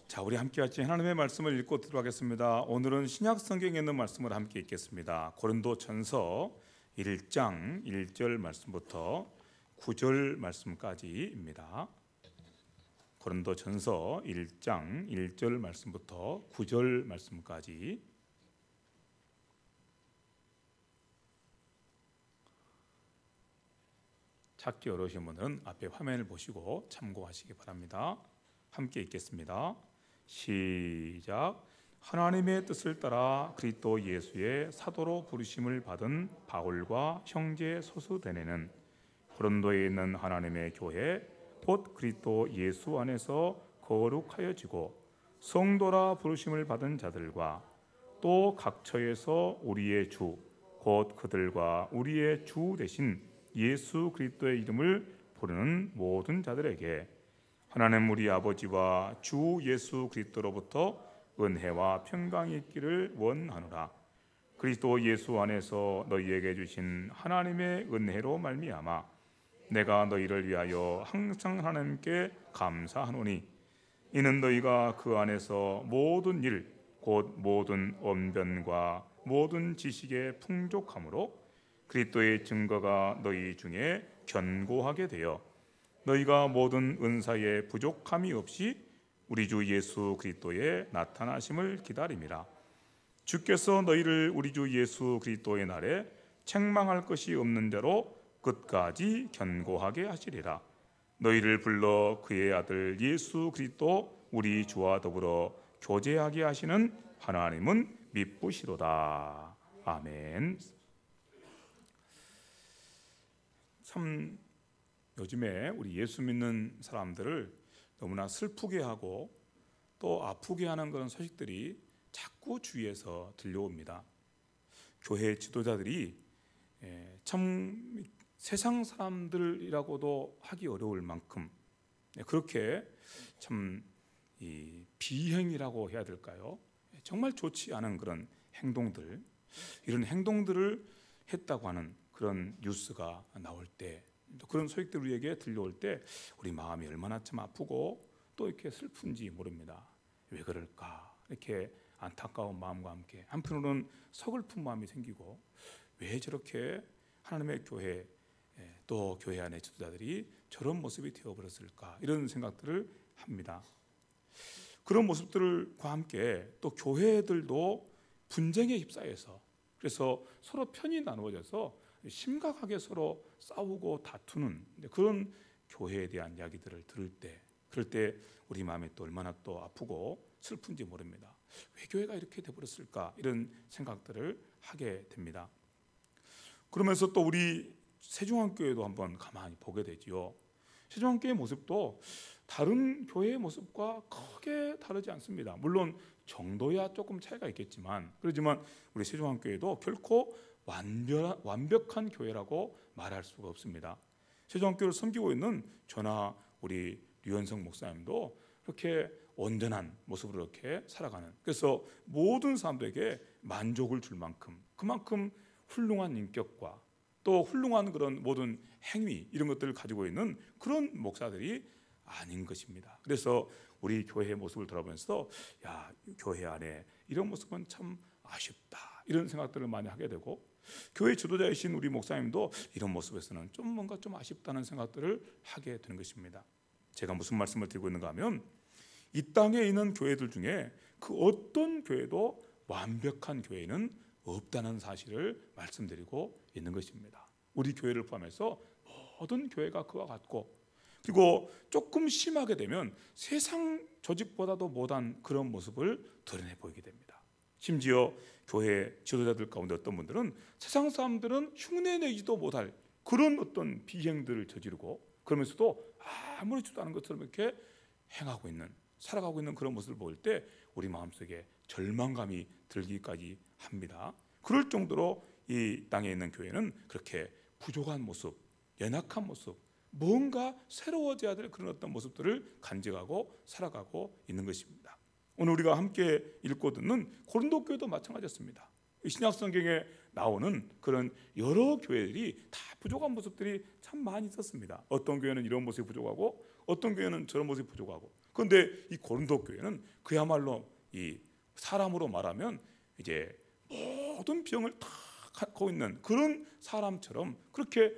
자, 우리 함께 같이 하나님의 말씀을 읽고 들어가겠습니다. 오늘은 신약 성경에 있는 말씀을 함께 읽겠습니다. 고린도전서 1장 1절 말씀부터 9절 말씀까지입니다. 고린도전서 1장 1절 말씀부터 9절 말씀까지. 찾기 어려우신 분들은 앞에 화면을 보시고 참고하시기 바랍니다. 함께 읽겠습니다. 시작. 하나님의 뜻을 따라 그리스도 예수의 사도로 부르심을 받은 바울과 형제 소수대네는 고린도에 있는 하나님의 교회 곧 그리스도 예수 안에서 거룩하여지고 성도라 부르심을 받은 자들과 또 각처에서 우리의 주 곧 그들과 우리의 주 되신 예수 그리스도의 이름을 부르는 모든 자들에게 하나님 우리 아버지와 주 예수 그리스도로부터 은혜와 평강이 있기를 원하노라. 그리스도 예수 안에서 너희에게 주신 하나님의 은혜로 말미암아 내가 너희를 위하여 항상 하나님께 감사하노니 이는 너희가 그 안에서 모든 일 곧 모든 언변과 모든 지식의 풍족함으로 그리스도의 증거가 너희 중에 견고하게 되어 너희가 모든 은사에 부족함이 없이 우리 주 예수 그리스도의 나타나심을 기다림이라. 주께서 너희를 우리 주 예수 그리스도의 날에 책망할 것이 없는 자로 끝까지 견고하게 하시리라. 너희를 불러 그의 아들 예수 그리스도 우리 주와 더불어 교제하게 하시는 하나님은 미쁘시도다. 아멘. 참 요즘에 우리 예수 믿는 사람들을 너무나 슬프게 하고 또 아프게 하는 그런 소식들이 자꾸 주위에서 들려옵니다. 교회 지도자들이 참 세상 사람들이라고도 하기 어려울 만큼 그렇게 참 이 비행이라고 해야 될까요? 정말 좋지 않은 그런 행동들, 이런 행동들을 했다고 하는 그런 뉴스가 나올 때, 그런 소식들이 우리에게 들려올 때 우리 마음이 얼마나 참 아프고 또 이렇게 슬픈지 모릅니다. 왜 그럴까? 이렇게 안타까운 마음과 함께 한편으로는 서글픈 마음이 생기고, 왜 저렇게 하나님의 교회 또 교회 안의 지도자들이 저런 모습이 되어버렸을까? 이런 생각들을 합니다. 그런 모습들과 함께 또 교회들도 분쟁에 휩싸여서, 그래서 서로 편이 나누어져서 심각하게 서로 싸우고 다투는 그런 교회에 대한 이야기들을 들을 때, 그럴 때 우리 마음이 또 얼마나 또 아프고 슬픈지 모릅니다. 왜 교회가 이렇게 돼버렸을까? 이런 생각들을 하게 됩니다. 그러면서 또 우리 세종안교회도 한번 가만히 보게 되지요. 세종안교회 모습도 다른 교회의 모습과 크게 다르지 않습니다. 물론 정도야 조금 차이가 있겠지만, 그렇지만 우리 세종안교회도 결코 완벽한 교회라고 말할 수가 없습니다. 세종안교회를 섬기고 있는 저나 우리 류현성 목사님도 그렇게 온전한 모습으로 이렇게 살아가는, 그래서 모든 사람들에게 만족을 줄 만큼 그만큼 훌륭한 인격과 또 훌륭한 그런 모든 행위, 이런 것들을 가지고 있는 그런 목사들이 아닌 것입니다. 그래서 우리 교회의 모습을 돌아보면서 야, 교회 안에 이런 모습은 참 아쉽다, 이런 생각들을 많이 하게 되고, 교회 지도자이신 우리 목사님도 이런 모습에서는 좀 뭔가 좀 아쉽다는 생각들을 하게 되는 것입니다. 제가 무슨 말씀을 드리고 있는가 하면, 이 땅에 있는 교회들 중에 그 어떤 교회도 완벽한 교회는 없다는 사실을 말씀드리고 있는 것입니다. 우리 교회를 포함해서 모든 교회가 그와 같고, 그리고 조금 심하게 되면 세상 조직보다도 못한 그런 모습을 드러내 보이게 됩니다. 심지어 교회 지도자들 가운데 어떤 분들은 세상 사람들은 흉내내지도 못할 그런 어떤 비행들을 저지르고, 그러면서도 아무렇지도 않은 것처럼 이렇게 행하고 있는, 살아가고 있는 그런 모습을 볼 때 우리 마음속에 절망감이 들기까지 합니다. 그럴 정도로 이 땅에 있는 교회는 그렇게 부족한 모습, 연약한 모습, 뭔가 새로워져야 될 그런 어떤 모습들을 간직하고 살아가고 있는 것입니다. 오늘 우리가 함께 읽고 듣는 고린도 교회도 마찬가지였습니다. 신약 성경에 나오는 그런 여러 교회들이 다 부족한 모습들이 참 많이 있었습니다. 어떤 교회는 이런 모습이 부족하고, 어떤 교회는 저런 모습이 부족하고, 그런데 이 고린도 교회는 그야말로 이 사람으로 말하면 이제 모든 병을 다 갖고 있는 그런 사람처럼 그렇게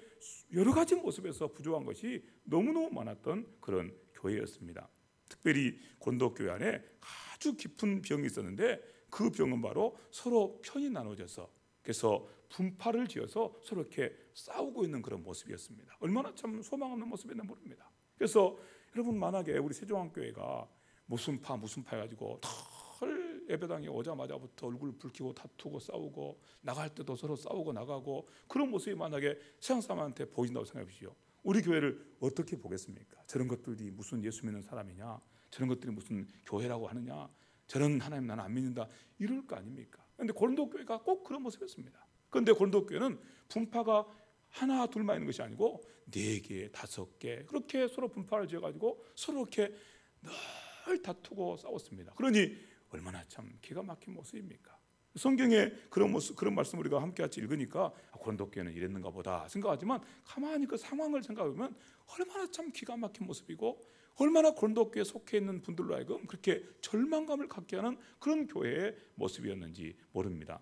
여러 가지 모습에서 부족한 것이 너무너무 많았던 그런 교회였습니다. 특별히 고린도 교회 안에 아주 깊은 병이 있었는데 그 병은 바로 서로 편이 나눠져서 그래서 분파를 지어서 서로 이렇게 싸우고 있는 그런 모습이었습니다. 얼마나 참 소망 없는 모습이었나 모릅니다. 그래서 여러분 만약에 우리 세종안교회가 무슨 파 해가지고 털 예배당에 오자마자부터 얼굴 붉히고 다투고 싸우고 나갈 때도 서로 싸우고 나가고 그런 모습이 만약에 세상 사람한테 보인다고 생각해 보십시오. 우리 교회를 어떻게 보겠습니까? 저런 것들이 무슨 예수 믿는 사람이냐, 저런 것들이 무슨 교회라고 하느냐, 저런 하나님 나는 안 믿는다 이럴 거 아닙니까? 그런데 고린도 교회가 꼭 그런 모습이었습니다. 그런데 고린도 교회는 분파가 하나 둘만 있는 것이 아니고 4개, 5개 그렇게 서로 분파를 지어가지고 서로 이렇게 늘 다투고 싸웠습니다. 그러니 얼마나 참 기가 막힌 모습입니까? 성경에 그런 모습, 그런 말씀 우리가 함께 같이 읽으니까 고린도 교회는 이랬는가 보다 생각하지만 가만히 그 상황을 생각해보면 얼마나 참 기가 막힌 모습이고 얼마나 고린도 교회에 속해 있는 분들로 하여금 그렇게 절망감을 갖게 하는 그런 교회의 모습이었는지 모릅니다.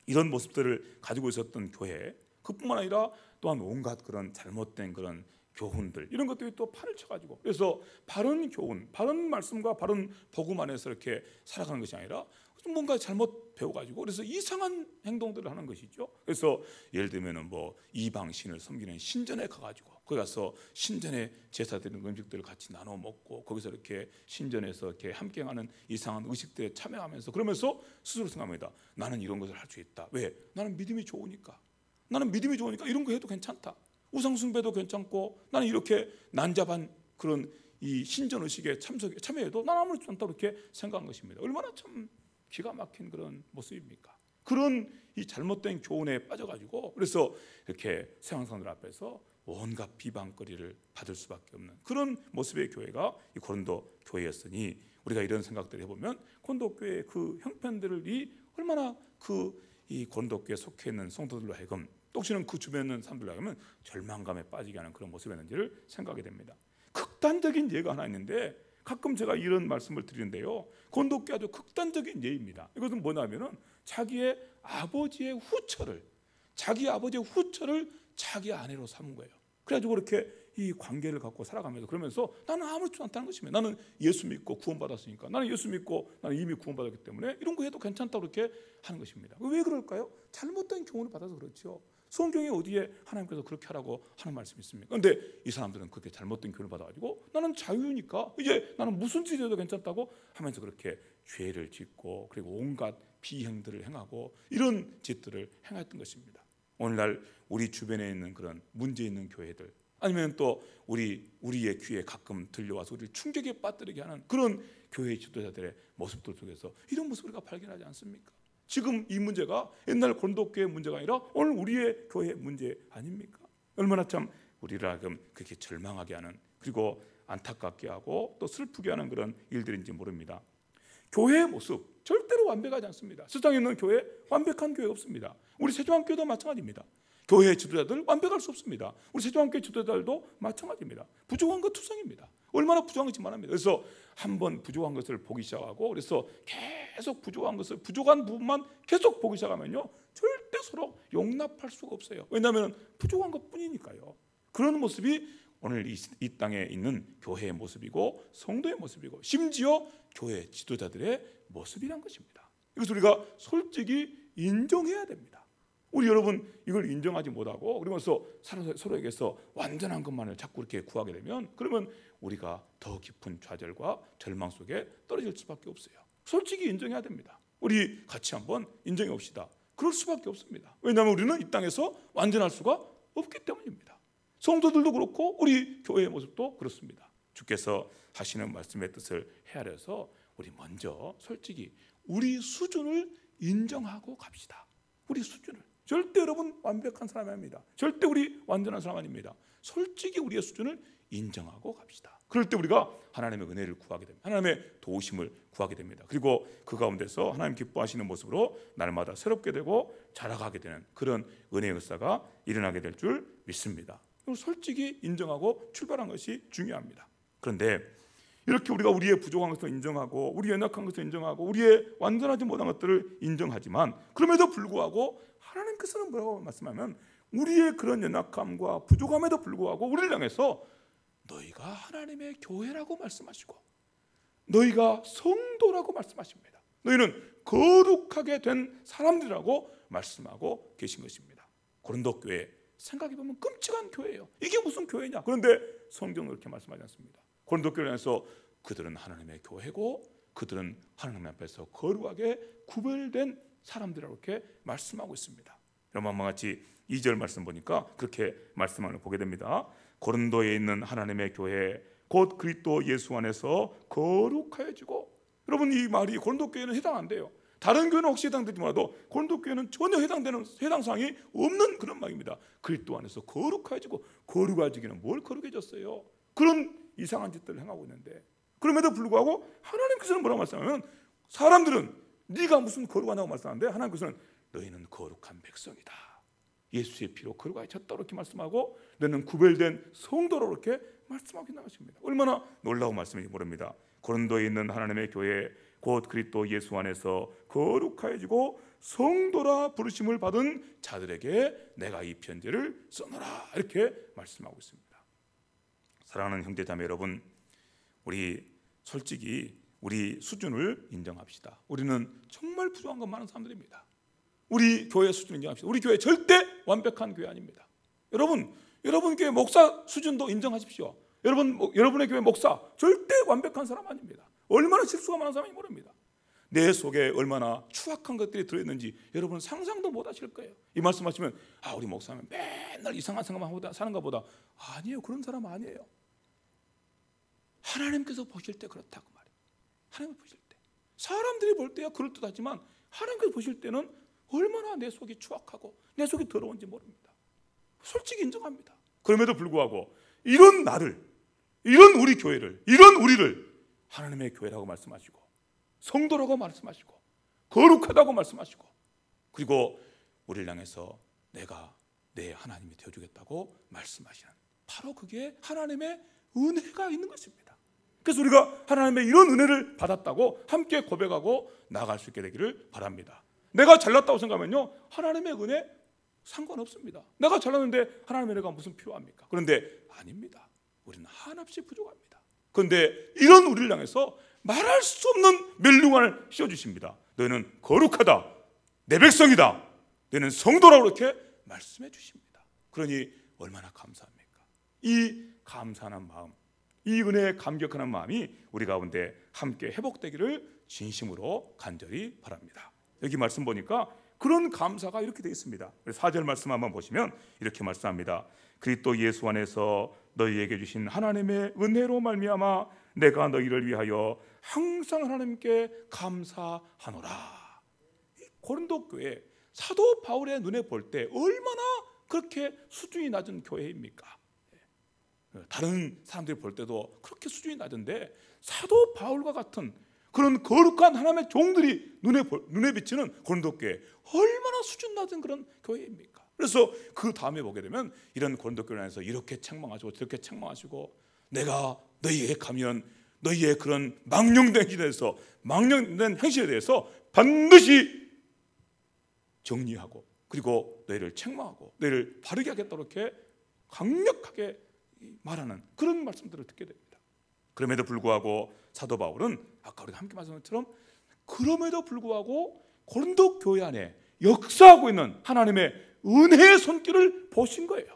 이런 모습들을 가지고 있었던 교회, 그뿐만 아니라 또한 온갖 그런 잘못된 그런 교훈들 이런 것들이 또 판을 쳐가지고 그래서 바른 교훈, 바른 말씀과 바른 복음 안에서 이렇게 살아가는 것이 아니라 뭔가 잘못 배워가지고 그래서 이상한 행동들을 하는 것이죠. 그래서 예를 들면은 뭐 이방 신을 섬기는 신전에 가가지고 거기 가서 신전에 제사 드리는 음식들을 같이 나눠 먹고 거기서 이렇게 신전에서 이렇게 함께하는 이상한 의식들에 참여하면서 그러면서 스스로 생각합니다. 나는 이런 것을 할 수 있다. 왜? 나는 믿음이 좋으니까. 나는 믿음이 좋으니까 이런 거 해도 괜찮다. 우상 숭배도 괜찮고 나는 이렇게 난잡한 그런 이 신전 의식에 참여해도 난 아무렇지 않다 이렇게 생각한 것입니다. 얼마나 참 기가 막힌 그런 모습입니까? 그런 이 잘못된 교훈에 빠져가지고 그래서 이렇게 세상 사람들 앞에서 온갖 비방거리를 받을 수밖에 없는 그런 모습의 교회가 이 고린도 교회였으니 우리가 이런 생각들을 해보면 고린도 교회의 그 형편들이 얼마나 이 고린도 교회에 속해 있는 성도들로 하여금 혹시는 그 주변에 있는 사람들로 하여금 절망감에 빠지게 하는 그런 모습이었는지를 생각하게 됩니다. 극단적인 예가 하나 있는데 가끔 제가 이런 말씀을 드리는데요. 고린도 교회 아주 극단적인 예입니다. 이것은 뭐냐면은 자기 아버지의 후처를 자기 아내로 삼은 거예요. 그래가지고 그렇게 이 관계를 갖고 살아가면서 그러면서 나는 아무렇지 않다는 것입니다. 나는 예수 믿고 구원받았으니까 나는 예수 믿고 나는 이미 구원받았기 때문에 이런 거 해도 괜찮다고 그렇게 하는 것입니다. 왜 그럴까요? 잘못된 교훈을 받아서 그렇죠. 성경에 어디에 하나님께서 그렇게 하라고 하는 말씀이 있습니까? 그런데 이 사람들은 그렇게 잘못된 교훈을 받아가지고 나는 자유니까 이제 나는 무슨 짓을 해도 괜찮다고 하면서 그렇게 죄를 짓고 그리고 온갖 비행들을 행하고 이런 짓들을 행했던 것입니다. 오늘날 우리 주변에 있는 그런 문제 있는 교회들 아니면 또 우리의 귀에 가끔 들려와서 우리를 충격에 빠뜨리게 하는 그런 교회 지도자들의 모습들 속에서 이런 모습을 우리가 발견하지 않습니까? 지금 이 문제가 옛날 고린도 교회의 문제가 아니라 오늘 우리의 교회의 문제 아닙니까? 얼마나 참 우리를 하여금 그렇게 절망하게 하는 그리고 안타깝게 하고 또 슬프게 하는 그런 일들인지 모릅니다. 교회의 모습 절대로 완벽하지 않습니다. 세상에 있는 교회 완벽한 교회 없습니다. 우리 세종안교회도 마찬가지입니다. 교회 지도자들 완벽할 수 없습니다. 우리 세종안교회 지도자들도 마찬가지입니다. 부족한 것 투성입니다. 얼마나 부족한 것인지 말합니다. 그래서 한번 부족한 것을 보기 시작하고 그래서 계속 부족한 부분만 계속 보기 시작하면요 절대 서로 용납할 수가 없어요. 왜냐하면 부족한 것뿐이니까요. 그런 모습이 오늘 이 땅에 있는 교회의 모습이고 성도의 모습이고 심지어 교회 지도자들의 모습이란 것입니다. 이것을 우리가 솔직히 인정해야 됩니다. 우리 여러분 이걸 인정하지 못하고 그러면서 서로에게서 완전한 것만을 자꾸 이렇게 구하게 되면 그러면 우리가 더 깊은 좌절과 절망 속에 떨어질 수밖에 없어요. 솔직히 인정해야 됩니다. 우리 같이 한번 인정해 봅시다. 그럴 수밖에 없습니다. 왜냐하면 우리는 이 땅에서 완전할 수가 없기 때문입니다. 성도들도 그렇고 우리 교회의 모습도 그렇습니다. 주께서 하시는 말씀의 뜻을 헤아려서 우리 먼저 솔직히 우리 수준을 인정하고 갑시다. 우리 수준을. 절대 여러분 완벽한 사람이 아닙니다. 절대 우리 완전한 사람 아닙니다. 솔직히 우리의 수준을 인정하고 갑시다. 그럴 때 우리가 하나님의 은혜를 구하게 됩니다. 하나님의 도우심을 구하게 됩니다. 그리고 그 가운데서 하나님 기뻐하시는 모습으로 날마다 새롭게 되고 자라가게 되는 그런 은혜의 역사가 일어나게 될 줄 믿습니다. 솔직히 인정하고 출발한 것이 중요합니다. 그런데 이렇게 우리가 우리의 부족한 것을 인정하고 우리의 연약한 것을 인정하고 우리의 완전하지 못한 것들을 인정하지만 그럼에도 불구하고 하나님께서는 뭐라고 말씀하면 우리의 그런 연약함과 부족함에도 불구하고 우리를 향해서 너희가 하나님의 교회라고 말씀하시고 너희가 성도라고 말씀하십니다. 너희는 거룩하게 된 사람들이라고 말씀하고 계신 것입니다. 고린도 교회 생각해보면 끔찍한 교회예요. 이게 무슨 교회냐? 그런데 성경은 그렇게 말씀하지 않습니다. 고린도 교회에서 그들은 하나님의 교회고 그들은 하나님 앞에서 거룩하게 구별된 사람들이라고 이렇게 말씀하고 있습니다. 여러분 같이 2절 말씀 보니까 그렇게 말씀을 보게 됩니다. 고린도에 있는 하나님의 교회 곧 그리스도 예수 안에서 거룩하여지고, 여러분 이 말이 고린도 교회는 해당 안 돼요. 다른 교회는 혹시 해당되지 몰라도 고린도 교회는 전혀 해당 사항이 없는 그런 말입니다. 그리스도 안에서 거룩해지고, 거룩해지기는 뭘 거룩해졌어요? 그런 이상한 짓들을 행하고 있는데, 그럼에도 불구하고 하나님께서는 뭐라고 말씀하면 사람들은 네가 무슨 거룩하다고 말씀하는데 하나님께서는 너희는 거룩한 백성이다. 예수의 피로 거룩해졌다 이렇게 말씀하고 너는 구별된 성도로 이렇게 말씀하고 있는 것입니다. 얼마나 놀라운 말씀인지 모릅니다. 고린도에 있는 하나님의 교회 곧 그리스도 예수 안에서 거룩하여지고 성도라 부르심을 받은 자들에게 내가 이 편지를 써노라 이렇게 말씀하고 있습니다. 사랑하는 형제자매 여러분, 우리 솔직히 우리 수준을 인정합시다. 우리는 정말 부족한 것 많은 사람들입니다. 우리 교회 수준을 인정합시다. 우리 교회 절대 완벽한 교회 아닙니다. 여러분 교회 목사 수준도 인정하십시오. 여러분의 교회 목사 절대 완벽한 사람 아닙니다. 얼마나 실수가 많은 사람인지 모릅니다. 내 속에 얼마나 추악한 것들이 들어있는지 여러분 상상도 못 하실 거예요. 이 말씀하시면 우리 목사는 맨날 이상한 생각만 하고 사는가 보다. 아니에요. 그런 사람 아니에요. 하나님께서 보실 때 그렇다고 말이에요. 하나님 보실 때 사람들이 볼 때야 그럴듯하지만 하나님께서 보실 때는 얼마나 내 속이 추악하고 내 속이 더러운지 모릅니다. 솔직히 인정합니다. 그럼에도 불구하고 이런 나를, 이런 우리 교회를, 이런 우리를 하나님의 교회라고 말씀하시고 성도라고 말씀하시고 거룩하다고 말씀하시고 그리고 우리를 향해서 내가 내 하나님이 되어주겠다고 말씀하시는, 바로 그게 하나님의 은혜가 있는 것입니다. 그래서 우리가 하나님의 이런 은혜를 받았다고 함께 고백하고 나아갈 수 있게 되기를 바랍니다. 내가 잘났다고 생각하면요 하나님의 은혜 상관없습니다. 내가 잘났는데 하나님의 은혜가 무슨 필요합니까? 그런데 아닙니다. 우리는 한없이 부족합니다. 그런데 이런 우리를 향해서 말할 수 없는 멸류관을 씌워주십니다. 너희는 거룩하다, 내 백성이다, 너희는 성도라고 이렇게 말씀해 주십니다. 그러니 얼마나 감사합니까? 이 감사하는 마음, 이 은혜에 감격하는 마음이 우리 가운데 함께 회복되기를 진심으로 간절히 바랍니다. 여기 말씀 보니까 그런 감사가 이렇게 되어 있습니다. 4절 말씀 한번 보시면 이렇게 말씀합니다. 그리스도 예수 안에서 너희에게 주신 하나님의 은혜로 말미암아 내가 너희를 위하여 항상 하나님께 감사하노라. 고린도 교회 사도 바울의 눈에 볼 때 얼마나 그렇게 수준이 낮은 교회입니까? 다른 사람들이 볼 때도 그렇게 수준이 낮은데 사도 바울과 같은 그런 거룩한 하나님의 종들이 눈에 비치는 고린도 교회 얼마나 수준 낮은 그런 교회입니까? 그래서 그 다음에 보게 되면 이런 고린도 교회 안에서 이렇게 책망하시고 저렇게 책망하시고 내가 너희에게 가면 너희의 그런 망령된 행실에 대해서 반드시 정리하고 그리고 너희를 책망하고 너희를 바르게 하겠다고 이렇게 강력하게 말하는 그런 말씀들을 듣게 됩니다. 그럼에도 불구하고 사도 바울은 아까 우리가 함께 말씀한 것처럼 그럼에도 불구하고 고린도 교회 안에 역사하고 있는 하나님의 은혜의 손길을 보신 거예요.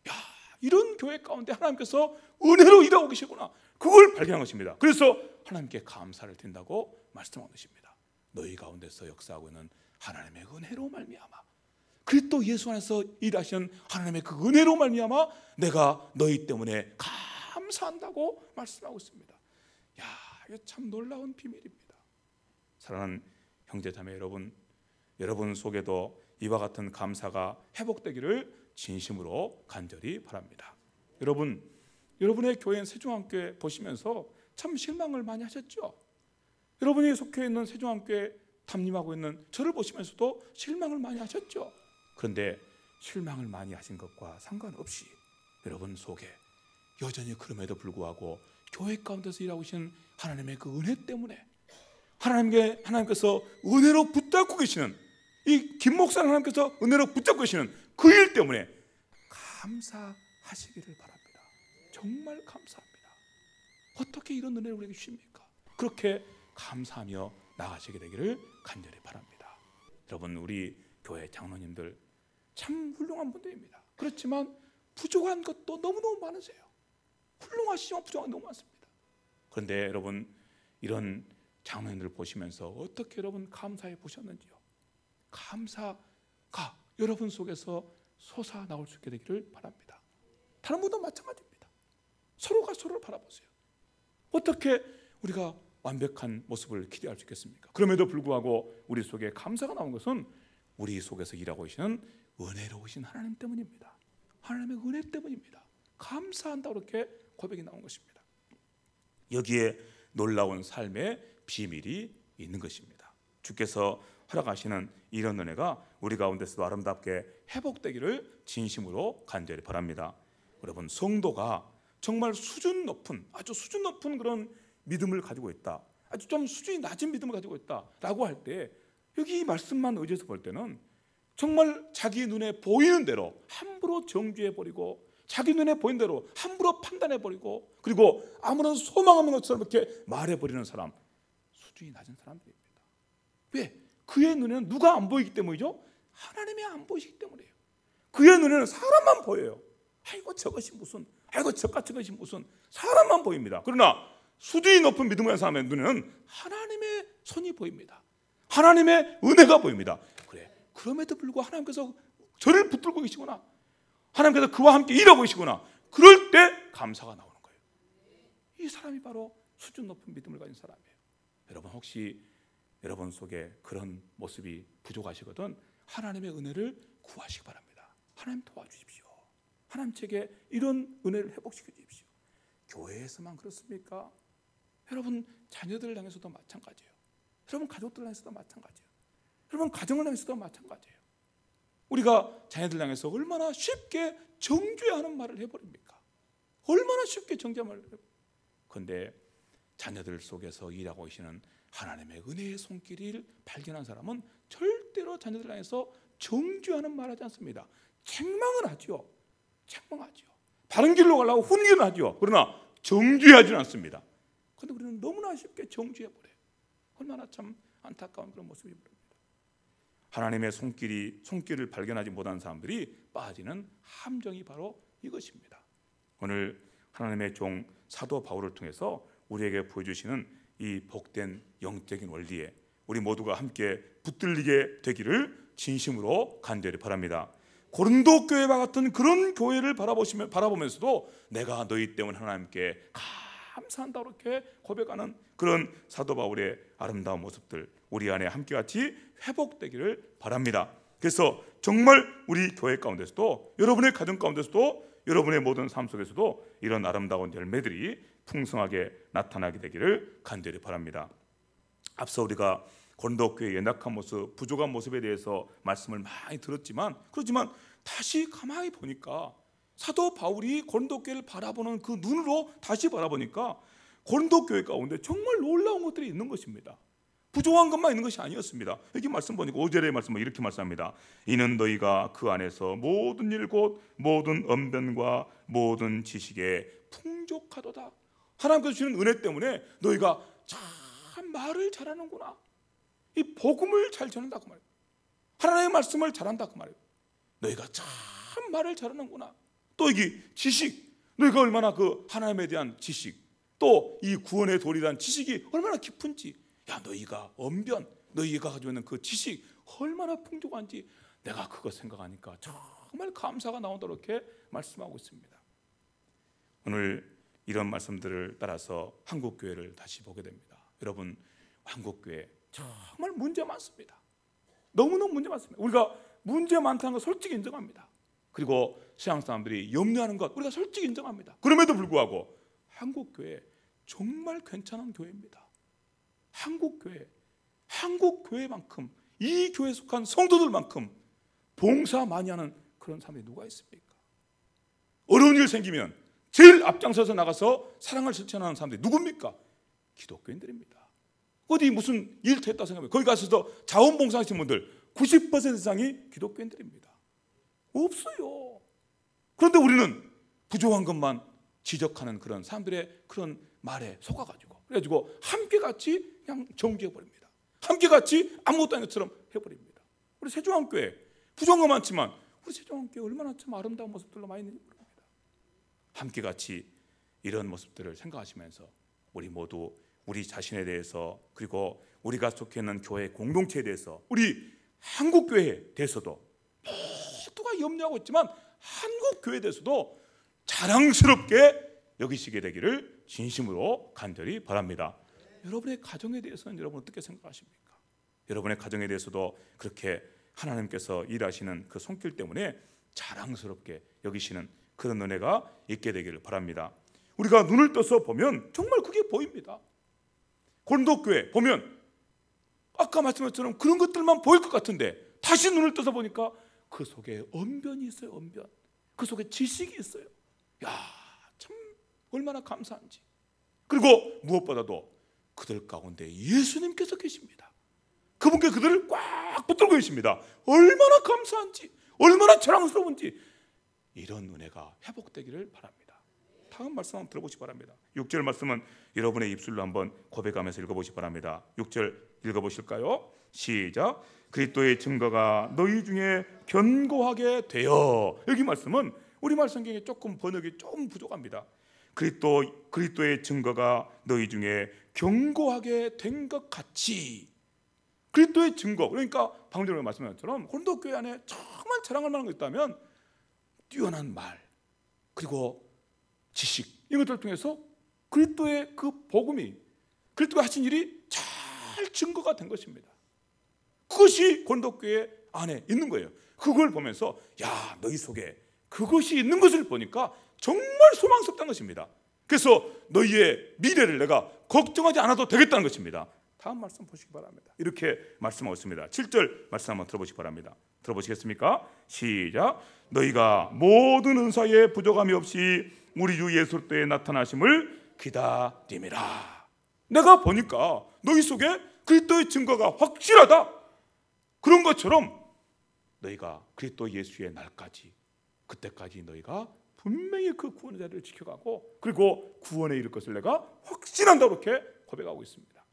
야, 이런 교회 가운데 하나님께서 은혜로 일하고 계시구나. 그걸 발견한 것입니다. 그래서 하나님께 감사를 드린다고 말씀한 것입니다. 너희 가운데서 역사하고 있는 하나님의 은혜로 말미암아 그리스도 예수 안에서 일하시는 하나님의 그 은혜로 말미암아 내가 너희 때문에 감사한다고 말씀하고 있습니다. 야, 이거 참 놀라운 비밀입니다. 사랑하는 형제자매 여러분 속에도 이와 같은 감사가 회복되기를 진심으로 간절히 바랍니다. 여러분의 교회인 세종함교회 보시면서 참 실망을 많이 하셨죠? 여러분이 속해 있는 세종함교회 담임하고 있는 저를 보시면서도 실망을 많이 하셨죠? 그런데 실망을 많이 하신 것과 상관없이 여러분 속에 여전히 그럼에도 불구하고 교회 가운데서 일하고 계시는 하나님의 그 은혜 때문에 하나님께서 은혜로 붙잡고 계시는 이 김 목사 하나님께서 은혜로 붙잡고 계시는 그 일 때문에 감사하시기를 바랍니다. 정말 감사합니다. 어떻게 이런 은혜를 우리에게 주십니까? 그렇게 감사하며 나가시게 되기를 간절히 바랍니다. 여러분, 우리 교회 장로님들 참 훌륭한 분들입니다. 그렇지만 부족한 것도 너무너무 많으세요. 훌륭하시지만 부족한 게 너무 많습니다. 그런데 여러분, 이런 장로님들 보시면서 어떻게 여러분 감사해 보셨는지요? 감사가 여러분 속에서 솟아 나올 수 있게 되기를 바랍니다. 다른 분도 마찬가지입니다. 서로가 서로를 바라보세요. 어떻게 우리가 완벽한 모습을 기대할 수 있겠습니까? 그럼에도 불구하고 우리 속에 감사가 나온 것은 우리 속에서 일하고 계시는 은혜로우신 하나님 때문입니다. 하나님의 은혜 때문입니다. 감사한다, 그렇게 고백이 나온 것입니다. 여기에 놀라운 삶의 비밀이 있는 것입니다. 주께서 허락하시는 이런 은혜가 우리 가운데서도 아름답게 회복되기를 진심으로 간절히 바랍니다. 여러분, 성도가 정말 수준 높은, 아주 수준 높은 그런 믿음을 가지고 있다, 아주 좀 수준이 낮은 믿음을 가지고 있다라고 할 때, 여기 이 말씀만 의지해서 볼 때는 정말 자기 눈에 보이는 대로 함부로 정죄해버리고, 자기 눈에 보이는 대로 함부로 판단해버리고, 그리고 아무런 소망 없는 것처럼 이렇게 말해버리는 사람, 수준이 낮은 사람들입니다. 왜? 그의 눈에는 누가 안 보이기 때문이죠? 하나님이 안 보이시기 때문이에요. 그의 눈에는 사람만 보여요. 아이고 저것이 무슨, 아이고 저같은 것이 무슨, 사람만 보입니다. 그러나 수준이 높은 믿음을 가진 사람의 눈에는 하나님의 손이 보입니다. 하나님의 은혜가 보입니다. 그래, 그럼에도 불구하고 하나님께서 저를 붙들고 계시구나, 하나님께서 그와 함께 일하고 계시구나, 그럴 때 감사가 나오는 거예요. 이 사람이 바로 수준 높은 믿음을 가진 사람이에요. 여러분, 혹시 여러분 속에 그런 모습이 부족하시거든 하나님의 은혜를 구하시기 바랍니다. 하나님 도와주십시오. 하나님 책에 이런 은혜를 회복시켜 주십시오. 교회에서만 그렇습니까? 여러분 자녀들을 향해서도 마찬가지예요. 여러분 가족들을 향해서도 마찬가지예요. 여러분 가정을 향해서도 마찬가지예요. 우리가 자녀들 향해서 얼마나 쉽게 정죄하는 말을 해버립니까? 얼마나 쉽게 정죄하는 말을 해버립니까? 그런데 자녀들 속에서 일하고 계시는 하나님의 은혜의 손길을 발견한 사람은 절대로 자녀들 향해서 정죄하는 말 하지 않습니다. 책망은 하죠. 책망하죠. 바른 길로 가려고 훈계는 하죠. 그러나 정죄하지는 않습니다. 그런데 우리는 너무나 쉽게 정죄해버려요. 얼마나 참 안타까운 그런 모습이 보입니다. 하나님의 손길을 발견하지 못한 사람들이 빠지는 함정이 바로 이것입니다. 오늘 하나님의 종 사도 바울을 통해서 우리에게 보여주시는 이 복된 영적인 원리에 우리 모두가 함께 붙들리게 되기를 진심으로 간절히 바랍니다. 고린도 교회와 같은 그런 교회를 바라보면서도 내가 너희 때문에 하나님께 감사한다, 그렇게 고백하는 그런 사도 바울의 아름다운 모습들 우리 안에 함께 같이 회복되기를 바랍니다. 그래서 정말 우리 교회 가운데서도, 여러분의 가정 가운데서도, 여러분의 모든 삶 속에서도 이런 아름다운 열매들이 풍성하게 나타나게 되기를 간절히 바랍니다. 앞서 우리가 고린도 교회의 연약한 모습, 부족한 모습에 대해서 말씀을 많이 들었지만, 그렇지만 다시 가만히 보니까 사도 바울이 고린도 교회를 바라보는 그 눈으로 다시 바라보니까 고린도 교회 가운데 정말 놀라운 것들이 있는 것입니다. 부족한 것만 있는 것이 아니었습니다. 여기 말씀 보니까 5절의 말씀은 이렇게 말씀합니다. 이는 너희가 그 안에서 모든 일 곧 모든 언변과 모든 지식에 풍족하도다. 하나님께서 주시는 은혜 때문에 너희가 참 말을 잘하는구나, 이 복음을 잘 전한다고 말해요. 하나님의 말씀을 잘한다고 말해요. 너희가 참 말을 잘하는구나. 또 여기 지식, 너희가 얼마나 그 하나님에 대한 지식, 또 이 구원의 도리에 대한 지식이 얼마나 깊은지, 야 너희가 언변, 너희가 가지고 있는 그 지식 얼마나 풍족한지 내가 그거 생각하니까 정말 감사가 나온다, 이렇게 말씀하고 있습니다. 오늘 이런 말씀들을 따라서 한국교회를 다시 보게 됩니다. 여러분, 한국교회 정말 문제 많습니다. 너무너무 문제 많습니다. 우리가 문제 많다는 거 솔직히 인정합니다. 그리고 서양 사람들이 염려하는 것 우리가 솔직히 인정합니다. 그럼에도 불구하고 한국교회 정말 괜찮은 교회입니다. 한국교회만큼, 이 교회에 속한 성도들만큼 봉사 많이 하는 그런 사람이 누가 있습니까? 어려운 일 생기면 제일 앞장서서 나가서 사랑을 실천하는 사람들이 누굽니까? 기독교인들입니다. 어디 무슨 일터했다 생각하면 거기 가서도 자원봉사하시는 분들 90% 이상이 기독교인들입니다. 없어요. 그런데 우리는 부족한 것만 지적하는 그런 사람들의 그런 말에 속아가지고 그래가지고 함께 같이 그냥 정지해버립니다. 함께 같이 아무것도 아닌 것처럼 해버립니다. 우리 세종한교회 부족한 거 많지만 우리 세종한교회 얼마나 참 아름다운 모습들로 많이 있는지 모릅니다. 함께 같이 이런 모습들을 생각하시면서 우리 모두 우리 자신에 대해서 그리고 우리가 속해 있는 교회 공동체에 대해서 우리 한국교회에 대해서도 모두가 염려하고 있지만 한국교회에 대해서도 자랑스럽게 여기시게 되기를 진심으로 간절히 바랍니다. 여러분의 가정에 대해서는 여러분 어떻게 생각하십니까? 여러분의 가정에 대해서도 그렇게 하나님께서 일하시는 그 손길 때문에 자랑스럽게 여기시는 그런 은혜가 있게 되기를 바랍니다. 우리가 눈을 떠서 보면 정말 그게 보입니다. 고린도교회 보면 아까 말씀한 것처럼 그런 것들만 보일 것 같은데 다시 눈을 떠서 보니까 그 속에 언변이 있어요. 언변. 그 속에 지식이 있어요. 야, 참 얼마나 감사한지. 그리고 무엇보다도 그들 가운데 예수님께서 계십니다. 그분께 그들을 꽉 붙들고 계십니다. 얼마나 감사한지, 얼마나 자랑스러운지. 이런 은혜가 회복되기를 바랍니다. 다음 말씀 한번 들어보시기 바랍니다. 6절 말씀은 여러분의 입술로 한번 고백하면서 읽어보시기 바랍니다. 6절 읽어보실까요? 시작. 그리스도의 증거가 너희 중에 견고하게 되어. 여기 말씀은 우리말 성경에 조금 번역이 좀 부족합니다. 그리스도의 증거가 너희 중에 견고하게 된 것 같이. 그리스도의 증거, 그러니까 방금 전에 말씀한 것처럼 고린도 교회 안에 정말 자랑할 만한 거 있다면 뛰어난 말 그리고 지식 이것들을 통해서 그리스도의 그 복음이 그리스도가 하신 일이 잘 증거가 된 것입니다. 그것이 고린도 교회 안에 있는 거예요. 그걸 보면서 야, 너희 속에 그것이 있는 것을 보니까 정말 소망스럽다는 것입니다. 그래서 너희의 미래를 내가 걱정하지 않아도 되겠다는 것입니다. 다음 말씀 보시기 바랍니다. 이렇게 말씀하고 있습니다. 7절 말씀 한번 들어보시기 바랍니다. 들어보시겠습니까? 시작. 너희가 모든 은사에 부족함이 없이 우리 주 예수 그리스도의 나타나심을 기다림이라. 내가 보니까 너희 속에 그리스도의 증거가 확실하다. 그런 것처럼 너희가 그리스도 예수의 날까지 그때까지 너희가 분명히 그 구원의 자리를 지켜가고 그리고 구원에 이를 것을 내가 확신한다고 이렇게 고백하고 있습니다.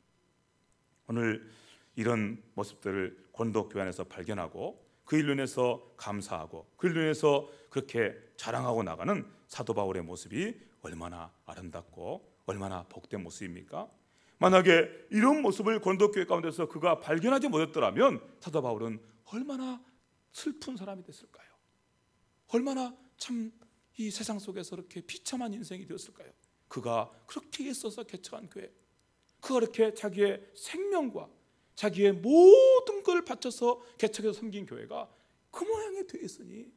오늘 이런 모습들을 고린도 교회 안에서 발견하고 그 일로 인해서 감사하고 그 일로 인해서 그렇게 자랑하고 나가는 사도 바울의 모습이 얼마나 아름답고 얼마나 복된 모습입니까? 만약에 이런 모습을 고린도 교회 가운데서 그가 발견하지 못했더라면 사도 바울은 얼마나 슬픈 사람이 됐을까요? 얼마나 참 이 세상 속에서 그렇게 비참한 인생이 되었을까요? 그가 그렇게 애써서 개척한 교회, 그가 그렇게 자기의 생명과 자기의 모든 걸 바쳐서 개척해서 섬긴 교회가 그 모양이 되어 있으니,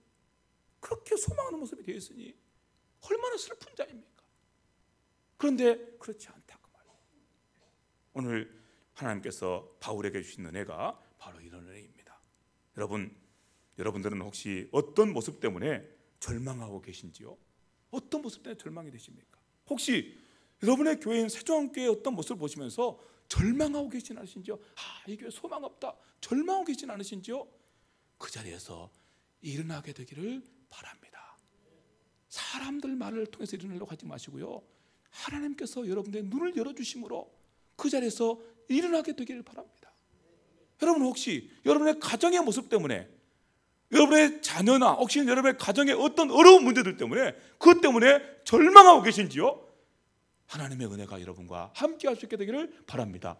그렇게 소망하는 모습이 되어 있으니 얼마나 슬픈 자입니까? 그런데 그렇지 않다 그 말이에요. 오늘 하나님께서 바울에게 주신 은혜가 바로 이런 은혜입니다. 여러분들은 혹시 어떤 모습 때문에 절망하고 계신지요? 어떤 모습 때문에 절망이 되십니까? 혹시 여러분의 교회인 세종교회의 어떤 모습을 보시면서 절망하고 계시진 않으신지요? 이 교회 소망 없다, 절망하고 계시진 않으신지요? 그 자리에서 일어나게 되기를 바랍니다. 사람들 말을 통해서 일어나려고 하지 마시고요, 하나님께서 여러분의 눈을 열어주심으로 그 자리에서 일어나게 되기를 바랍니다. 여러분 혹시 여러분의 가정의 모습 때문에, 여러분의 자녀나 혹시 여러분의 가정의 어떤 어려운 문제들 때문에 그것 때문에 절망하고 계신지요? 하나님의 은혜가 여러분과 함께 할 수 있게 되기를 바랍니다.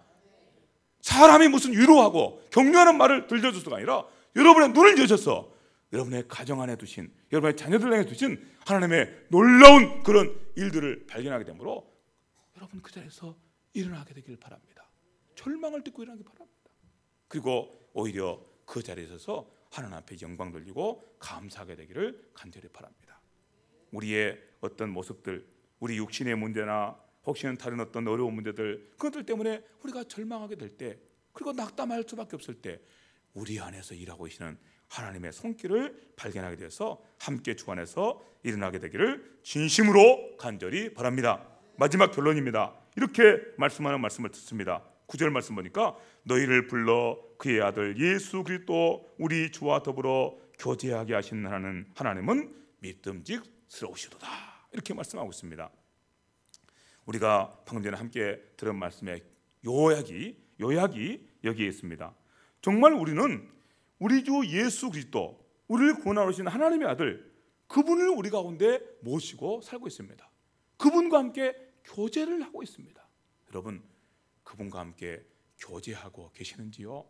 사람이 무슨 위로하고 격려하는 말을 들려줘서가 아니라 여러분의 눈을 여셔서 여러분의 가정 안에 두신, 여러분의 자녀들 안에 두신 하나님의 놀라운 그런 일들을 발견하게 되므로 여러분 그 자리에서 일어나게 되기를 바랍니다. 절망을 듣고 일어나기 바랍니다. 그리고 오히려 그 자리에 서서 하나님 앞에 영광 돌리고 감사하게 되기를 간절히 바랍니다. 우리의 어떤 모습들, 우리 육신의 문제나 혹시는 다른 어떤 어려운 문제들, 그것들 때문에 우리가 절망하게 될 때, 그리고 낙담할 수밖에 없을 때 우리 안에서 일하고 계시는 하나님의 손길을 발견하게 되어서 함께 주관해서 일어나게 되기를 진심으로 간절히 바랍니다. 마지막 결론입니다. 이렇게 말씀하는 말씀을 듣습니다. 9절 말씀 보니까 너희를 불러 그의 아들 예수 그리스도 우리 주와 더불어 교제하게 하신 하나님은 믿음직스러우시도다. 이렇게 말씀하고 있습니다. 우리가 방금 전에 함께 들은 말씀의 요약이 여기에 있습니다. 정말 우리는 우리 주 예수 그리스도, 우리를 구원하러 오신 하나님의 아들, 그분을 우리 가운데 모시고 살고 있습니다. 그분과 함께 교제를 하고 있습니다. 여러분, 그분과 함께 교제하고 계시는지요?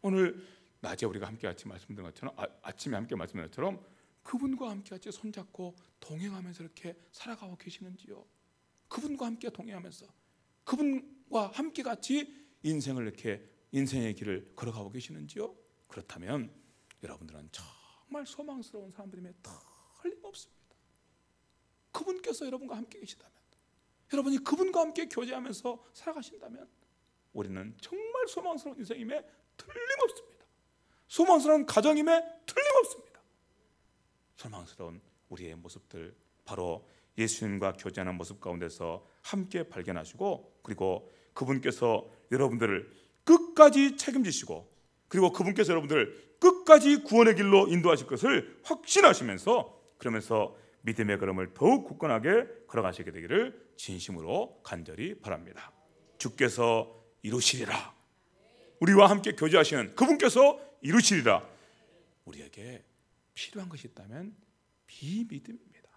오늘 낮에 우리가 함께 같이 말씀드린 것처럼, 아침에 함께 말씀드린 것처럼 그분과 함께 같이 손잡고 동행하면서 이렇게 살아가고 계시는지요? 그분과 함께 동행하면서 그분과 함께 같이 인생의 길을 걸어가고 계시는지요? 그렇다면 여러분들은 정말 소망스러운 사람들임에 틀림없습니다. 그분께서 여러분과 함께 계시다면, 여러분이 그분과 함께 교제하면서 살아가신다면 우리는 정말 소망스러운 인생임에 틀림없습니다. 소망스러운 가정임에 틀림없습니다. 소망스러운 우리의 모습들, 바로 예수님과 교제하는 모습 가운데서 함께 발견하시고, 그리고 그분께서 여러분들을 끝까지 책임지시고, 그리고 그분께서 여러분들을 끝까지 구원의 길로 인도하실 것을 확신하시면서, 그러면서 믿음의 걸음을 더욱 굳건하게 걸어가시게 되기를 진심으로 간절히 바랍니다. 주께서 이루시리라. 우리와 함께 교제하시는 그분께서 이루시리라. 우리에게 필요한 것이 있다면 비믿음입니다.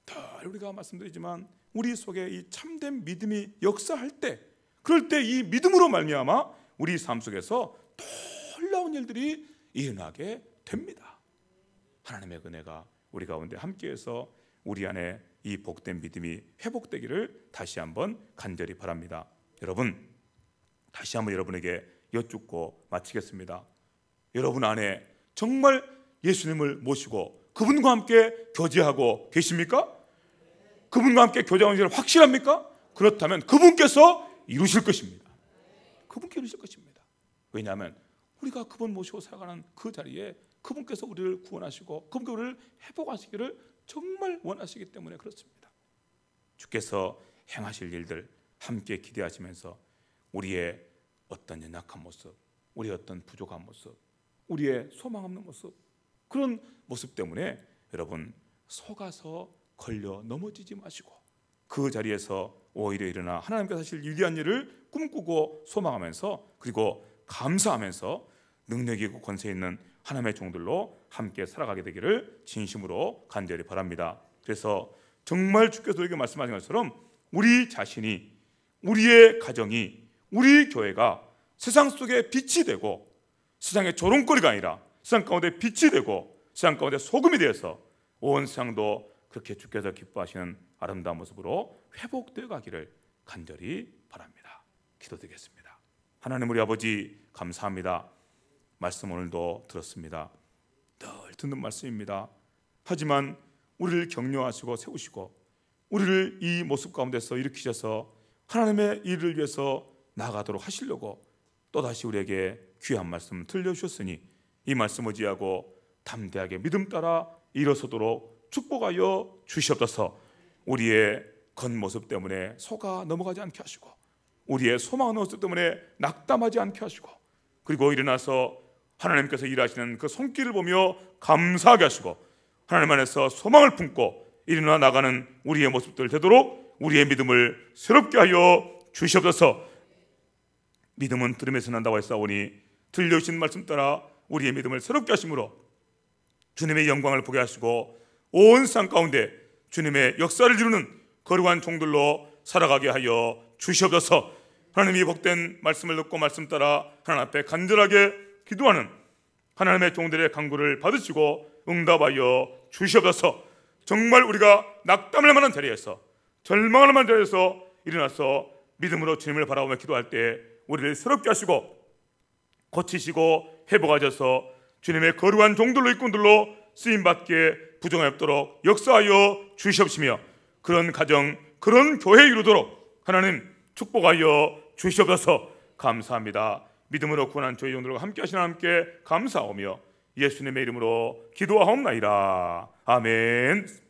늘 우리가 말씀드리지만 우리 속에 이 참된 믿음이 역사할 때, 그럴 때 이 믿음으로 말미암아 우리 삶 속에서 놀라운 일들이 일어나게 됩니다. 하나님의 은혜가 우리 가운데 함께해서 우리 안에 이 복된 믿음이 회복되기를 다시 한번 간절히 바랍니다. 여러분, 다시 한번 여러분에게 여쭙고 마치겠습니다. 여러분 안에 정말 예수님을 모시고 그분과 함께 교제하고 계십니까? 그분과 함께 교제하는 것이 확실합니까? 그렇다면 그분께서 이루실 것입니다. 그분께 이루실 것입니다. 왜냐하면 우리가 그분 모시고 살아가는 그 자리에 그분께서 우리를 구원하시고 그분께 우리를 회복하시기를 정말 원하시기 때문에 그렇습니다. 주께서 행하실 일들 함께 기대하시면서 우리의 어떤 연약한 모습, 우리의 어떤 부족한 모습, 우리의 소망 없는 모습, 그런 모습 때문에 여러분 속아서 걸려 넘어지지 마시고 그 자리에서 오히려 일어나 하나님께서 하실 위대한 일을 꿈꾸고 소망하면서, 그리고 감사하면서 능력이 있고 권세 있는 하나님의 종들로 함께 살아가게 되기를 진심으로 간절히 바랍니다. 그래서 정말 주께서 우리에게 말씀하신 것처럼 우리 자신이, 우리의 가정이, 우리 교회가 세상 속에 빛이 되고 세상의 조롱거리가 아니라 세상 가운데 빛이 되고 세상 가운데 소금이 되어서 온 세상도 그렇게 주께서 기뻐하시는 아름다운 모습으로 회복되어 가기를 간절히 바랍니다. 기도드리겠습니다. 하나님 우리 아버지 감사합니다. 말씀 오늘도 들었습니다. 늘 듣는 말씀입니다. 하지만 우리를 격려하시고 세우시고 우리를 이 모습 가운데서 일으키셔서 하나님의 일을 위해서 나아가도록 하시려고 또다시 우리에게 귀한 말씀 들려주셨으니 이 말씀 의지하고 담대하게 믿음 따라 일어서도록 축복하여 주시옵소서. 우리의 겉모습 때문에 속아 넘어가지 않게 하시고 우리의 소망 모습 때문에 낙담하지 않게 하시고, 그리고 일어나서 하나님께서 일하시는 그 손길을 보며 감사하게 하시고 하나님 안에서 소망을 품고 일어나 나가는 우리의 모습들 되도록 우리의 믿음을 새롭게 하여 주시옵소서. 믿음은 들음에서 난다고 했사오니 들려주신 말씀 따라 우리의 믿음을 새롭게 하심으로 주님의 영광을 보게 하시고 온 세상 가운데 주님의 역사를 이루는 거룩한 종들로 살아가게 하여 주시옵소서. 하나님이 복된 말씀을 듣고 말씀 따라 하나님 앞에 간절하게 기도하는 하나님의 종들의 간구를 받으시고 응답하여 주시옵소서. 정말 우리가 낙담할 만한 자리에서, 절망할 만한 자리에서 일어나서 믿음으로 주님을 바라보며 기도할 때 우리를 새롭게 하시고 고치시고 회복하셔서 주님의 거룩한 종들로 일꾼들로 쓰임받게 부정하였도록 역사하여 주시옵시며 그런 가정, 그런 교회에 이루도록 하나님 축복하여 주시옵소서. 감사합니다. 믿음으로 구원한 저희 종들과 함께 하시는 하나님께 감사하오며 예수님의 이름으로 기도하옵나이다. 아멘.